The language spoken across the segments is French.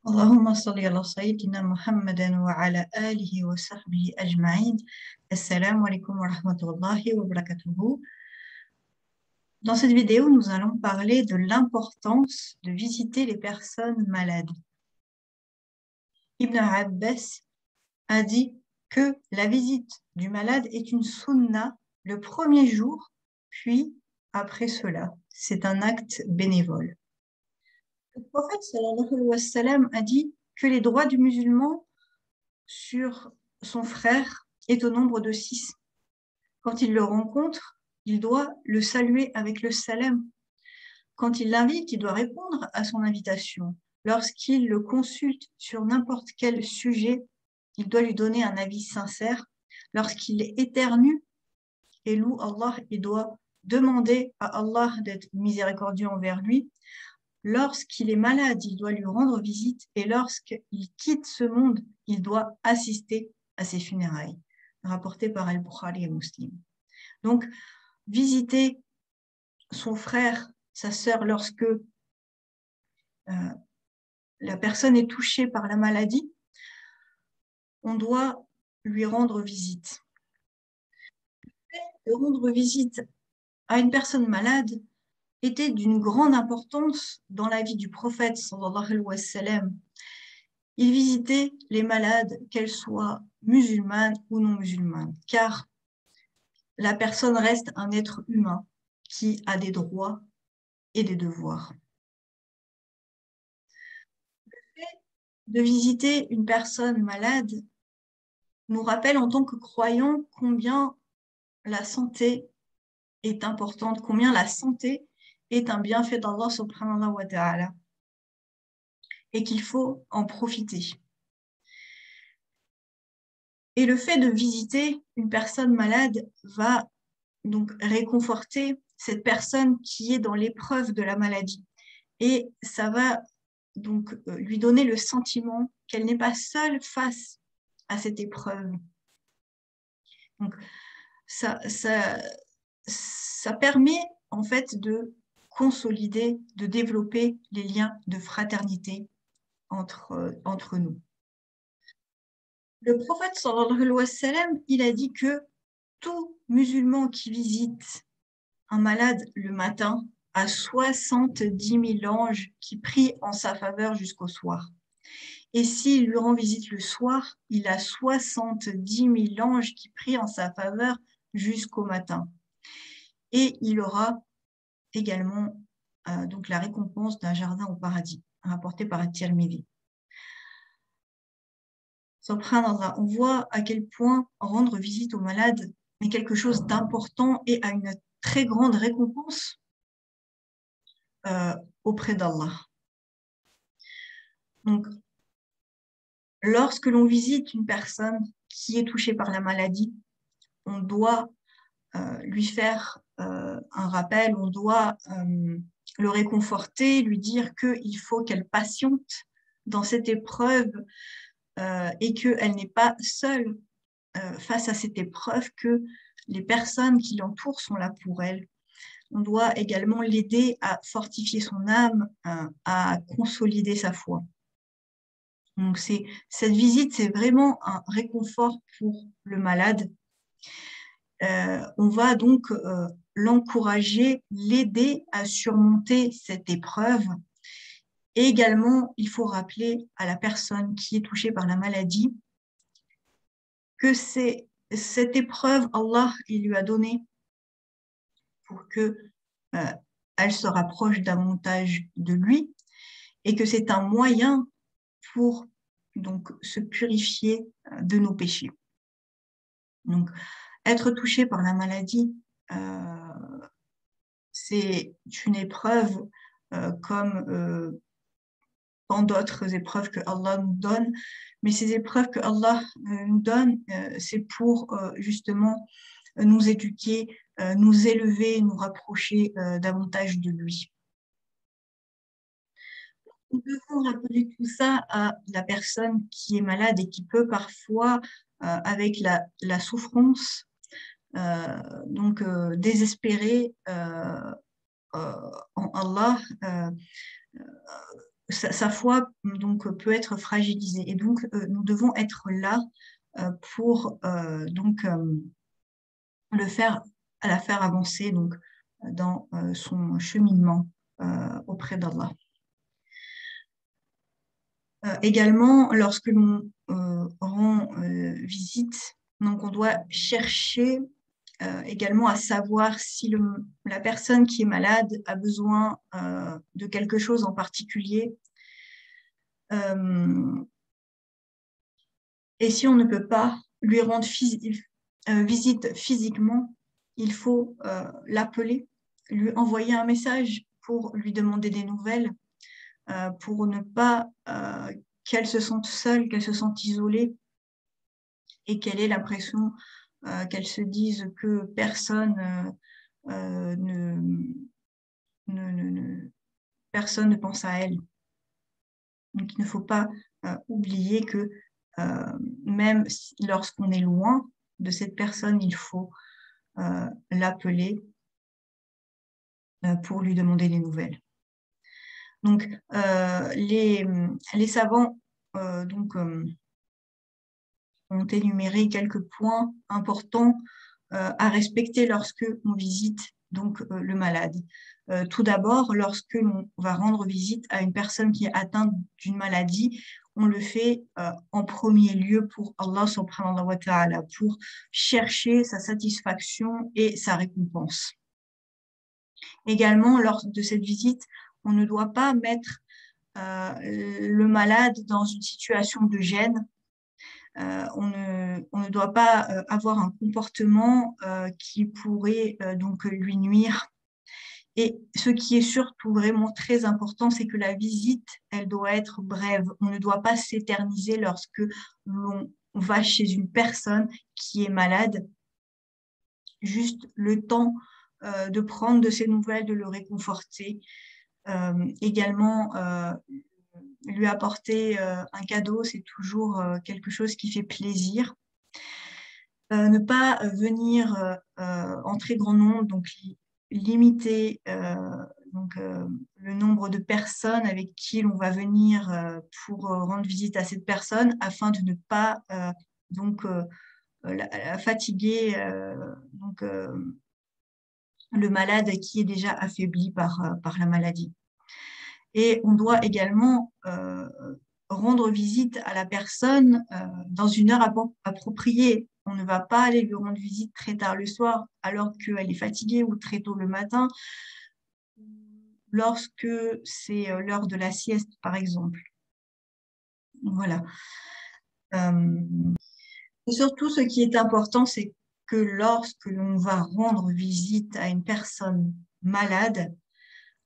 اللهم صل على سيدنا محمد وعلى آله وصحبه أجمعين. Assalamu alaikum wa rahmatullahi wa barakatuhu. Dans cette vidéo, nous allons parler de l'importance de visiter les personnes malades. Ibn Abbas a dit que la visite du malade est une sunna le premier jour, puis après cela, c'est un acte bénévole. Le prophète sallallahu alayhi wa sallam a dit que les droits du musulman sur son frère est au nombre de 6. Quand il le rencontre, il doit le saluer avec le salam. Quand il l'invite, il doit répondre à son invitation. Lorsqu'il le consulte sur n'importe quel sujet, il doit lui donner un avis sincère. Lorsqu'il éternue et loue Allah, il doit demander à Allah d'être miséricordieux envers lui. Lorsqu'il est malade, il doit lui rendre visite et lorsqu'il quitte ce monde, il doit assister à ses funérailles, rapporté par Al-Bukhari et Muslim. Donc, visiter son frère, sa sœur, lorsque la personne est touchée par la maladie, on doit lui rendre visite. Le rendre visite à une personne malade était d'une grande importance dans la vie du prophète sallallahu alayhi wa sallam. Il visitait les malades, qu'elles soient musulmanes ou non musulmanes, car la personne reste un être humain qui a des droits et des devoirs. Le fait de visiter une personne malade nous rappelle en tant que croyants combien la santé est importante, combien la santé est un bienfait d'Allah subhanahu wa ta'ala et qu'il faut en profiter. Et le fait de visiter une personne malade va donc réconforter cette personne qui est dans l'épreuve de la maladie. Et ça va donc lui donner le sentiment qu'elle n'est pas seule face à cette épreuve. Donc ça permet en fait de consolider, de développer les liens de fraternité entre nous. Le prophète sallallahu alayhi wa sallam, il a dit que tout musulman qui visite un malade le matin a 70 000 anges qui prient en sa faveur jusqu'au soir. Et s'il lui rend visite le soir, il a 70 000 anges qui prient en sa faveur jusqu'au matin. Et il aura également donc la récompense d'un jardin au paradis, rapporté par At-Tirmidhi. Subhanallah, on voit à quel point rendre visite aux malades est quelque chose d'important et a une très grande récompense auprès d'Allah. Donc, lorsque l'on visite une personne qui est touchée par la maladie, on doit lui faire un rappel, on doit le réconforter, lui dire qu'il faut qu'elle patiente dans cette épreuve et qu'elle n'est pas seule face à cette épreuve, que les personnes qui l'entourent sont là pour elle. On doit également l'aider à fortifier son âme, à consolider sa foi. Donc cette visite, c'est vraiment un réconfort pour le malade. On va donc l'encourager, l'aider à surmonter cette épreuve. Et également, il faut rappeler à la personne qui est touchée par la maladie que c'est cette épreuve, Allah, il lui a donné pour que elle se rapproche davantage de lui et que c'est un moyen pour donc se purifier de nos péchés. Donc, être touché par la maladie, c'est une épreuve comme tant d'autres épreuves que Allah nous donne, mais ces épreuves que Allah nous donne, c'est pour justement nous éduquer, nous élever, nous rapprocher davantage de lui. Nous devons rappeler tout ça à la personne qui est malade et qui peut parfois, avec la souffrance, donc désespérer en Allah, sa foi donc, peut être fragilisée. Et donc, nous devons être là pour donc, la faire avancer donc, dans son cheminement auprès d'Allah. Également, lorsque l'on rend visite, donc on doit chercher également à savoir si la personne qui est malade a besoin de quelque chose en particulier. Et si on ne peut pas lui rendre visite physiquement, il faut l'appeler, lui envoyer un message pour lui demander des nouvelles, pour ne pas qu'elle se sente seule, qu'elle se sente isolée et qu'elle ait l'impression qu'elle se dise que personne personne ne pense à elle. Donc, il ne faut pas oublier que même lorsqu'on est loin de cette personne, il faut l'appeler pour lui demander des nouvelles. Donc, les savants donc, ont énuméré quelques points importants à respecter lorsque on visite donc le malade. Tout d'abord, lorsque l'on va rendre visite à une personne qui est atteinte d'une maladie, on le fait en premier lieu pour Allah subhanahu wa ta'ala, pour chercher sa satisfaction et sa récompense. Également, lors de cette visite, on ne doit pas mettre le malade dans une situation de gêne. On ne doit pas avoir un comportement qui pourrait donc lui nuire. Et ce qui est surtout vraiment très important, c'est que la visite, elle doit être brève. On ne doit pas s'éterniser lorsque l'on va chez une personne qui est malade. Juste le temps de prendre de ses nouvelles, de le réconforter. Également, lui apporter un cadeau, c'est toujours quelque chose qui fait plaisir. Ne pas venir en très grand nombre, donc limiter donc, le nombre de personnes avec qui l'on va venir pour rendre visite à cette personne afin de ne pas donc, la fatiguer donc, le malade qui est déjà affaibli par la maladie. Et on doit également rendre visite à la personne dans une heure appropriée. On ne va pas aller lui rendre visite très tard le soir alors qu'elle est fatiguée ou très tôt le matin, lorsque c'est l'heure de la sieste, par exemple. Voilà. Et surtout, ce qui est important, c'est que lorsque l'on va rendre visite à une personne malade,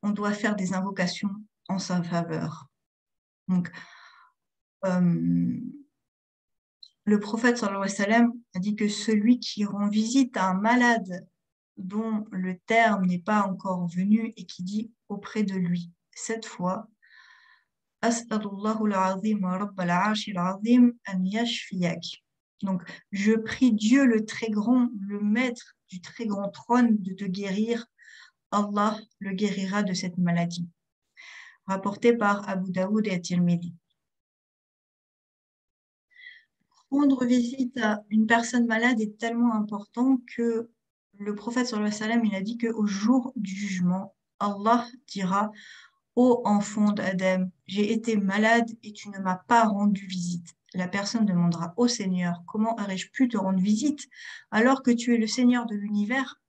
on doit faire des invocations en sa faveur. Donc, le prophète sallallahu alayhi wa sallam a dit que celui qui rend visite à un malade dont le terme n'est pas encore venu et qui dit auprès de lui cette fois As'alullahu al-azim wa rabb al-arsh al-azim an yashfiyak. Donc, je prie Dieu le très grand, le maître du très grand trône de te guérir. Allah le guérira de cette maladie. Rapporté par Abu Daoud et At-Tirmidhi. Rendre visite à une personne malade est tellement important que le prophète sallallahu alayhi wa sallam, il a dit qu'au jour du jugement, Allah dira: Ô enfant d'Adam, j'ai été malade et tu ne m'as pas rendu visite. La personne demandera: Ô Seigneur, comment aurais-je pu te rendre visite alors que tu es le Seigneur de l'univers?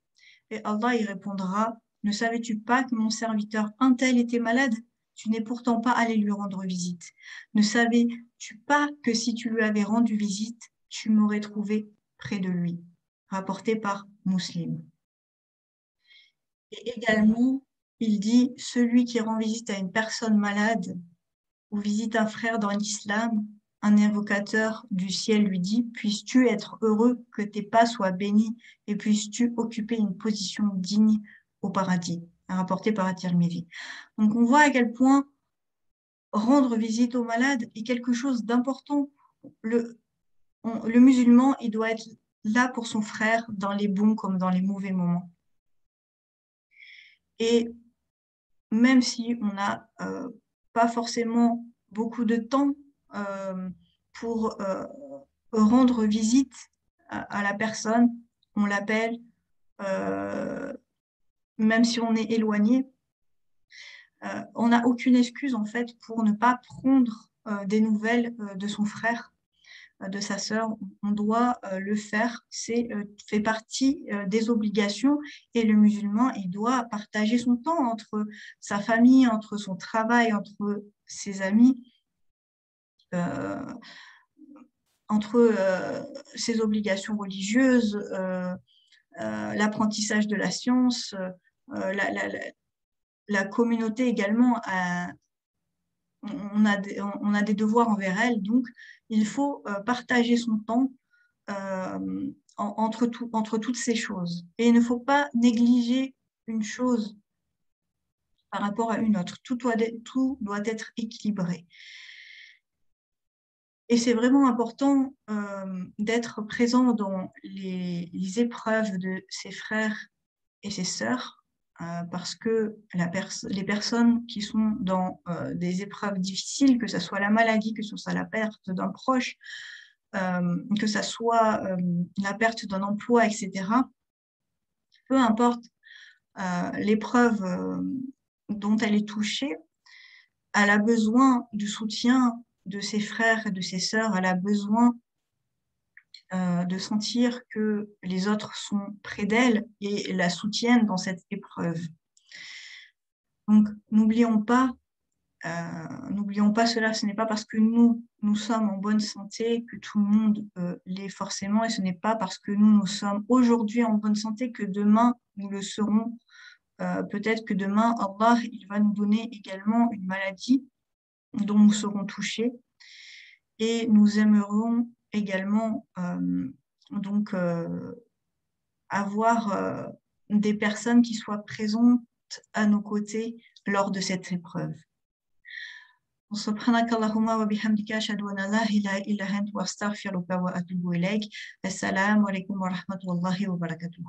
Et Allah y répondra: Ne savais-tu pas que mon serviteur un tel était malade? Tu n'es pourtant pas allé lui rendre visite. Ne savais-tu pas que si tu lui avais rendu visite, tu m'aurais trouvé près de lui? Rapporté par Muslim. Et également, il dit: Celui qui rend visite à une personne malade ou visite un frère dans l'islam, un invocateur du ciel lui dit: Puisses-tu être heureux, que tes pas soient bénis, et puisses-tu occuper une position digne au paradis. Rapporté par At-Tirmidhi. Donc on voit à quel point rendre visite aux malades est quelque chose d'important. Le musulman, il doit être là pour son frère dans les bons comme dans les mauvais moments. Et même si on a pas forcément beaucoup de temps pour rendre visite à la personne. On l'appelle, même si on est éloigné. On n'a aucune excuse en fait pour ne pas prendre des nouvelles de son frère, de sa sœur. On doit le faire, c'est fait partie des obligations et le musulman, il doit partager son temps entre sa famille, entre son travail, entre ses amis, euh, entre ses obligations religieuses, l'apprentissage de la science, la communauté également on a des devoirs envers elle, donc il faut partager son temps entre toutes ces choses. Et il ne faut pas négliger une chose par rapport à une autre. Tout doit être équilibré. Et c'est vraiment important d'être présent dans les épreuves de ses frères et ses sœurs, parce que les personnes qui sont dans des épreuves difficiles, que ce soit la maladie, que ce soit la perte d'un proche, que ce soit la perte d'un emploi, etc., peu importe l'épreuve dont elle est touchée, elle a besoin du soutien de ses frères et de ses sœurs, elle a besoin de sentir que les autres sont près d'elle et la soutiennent dans cette épreuve. Donc, n'oublions pas cela, ce n'est pas parce que nous sommes en bonne santé que tout le monde l'est forcément, et ce n'est pas parce que nous sommes aujourd'hui en bonne santé que demain nous le serons. Peut-être que demain, Allah, il va nous donner également une maladie dont nous serons touchés, et nous aimerons également avoir des personnes qui soient présentes à nos côtés lors de cette épreuve. سبحانك اللهم وبحمدك أشهد أن لا إله إلا أنت وأستغفرك وأتوب إليك. السلام عليكم ورحمة الله وبركاته.